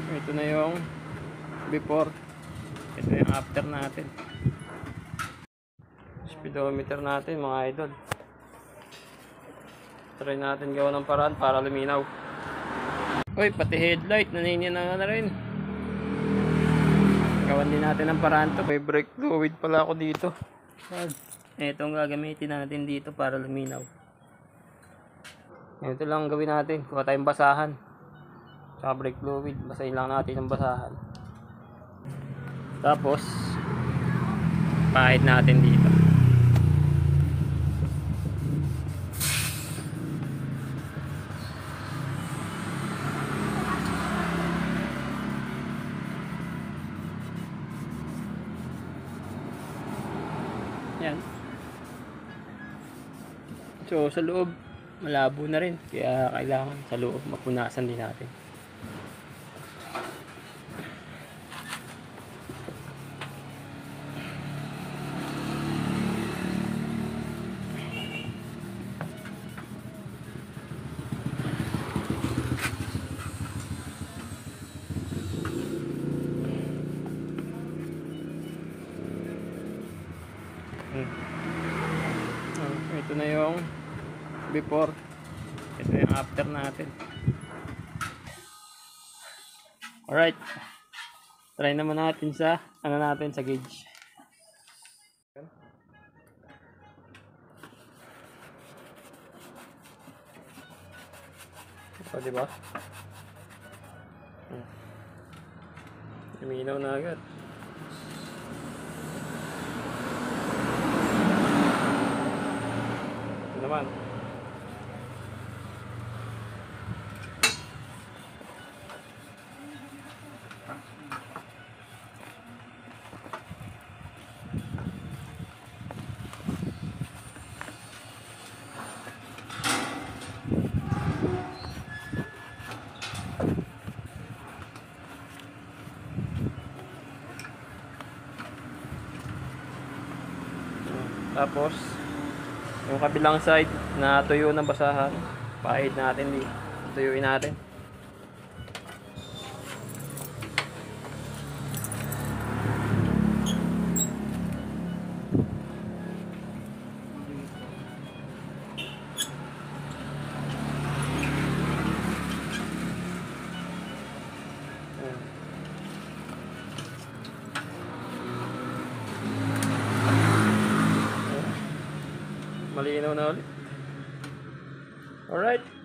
Ito na yung before, ito yung after natin. Speedometer natin mga idol. Try natin gawa ng paraan para luminaw. Uy, pati headlight naniniya na rin. Gawan din natin ng paraan to. May brake fluid pala ako dito. Ito ang gagamitin natin dito para luminaw. Ito lang gawin natin. Kuha tayong basahan. Tsaka brake fluid. Basahin lang natin ang basahan. Tapos pahid natin dito. Yan. So sa loob malabo na rin, kaya kailangan sa loob mapunasan din natin. Ito na yung before, ito yung after natin. Alright, try naman natin sa sa gauge. O, diba? Luminaw na agad. Naman. Tapos yung kabilang side na tuyo ng basahan, pahid natin dito. Tuyuin natin. Malinaw na ulit. Alright.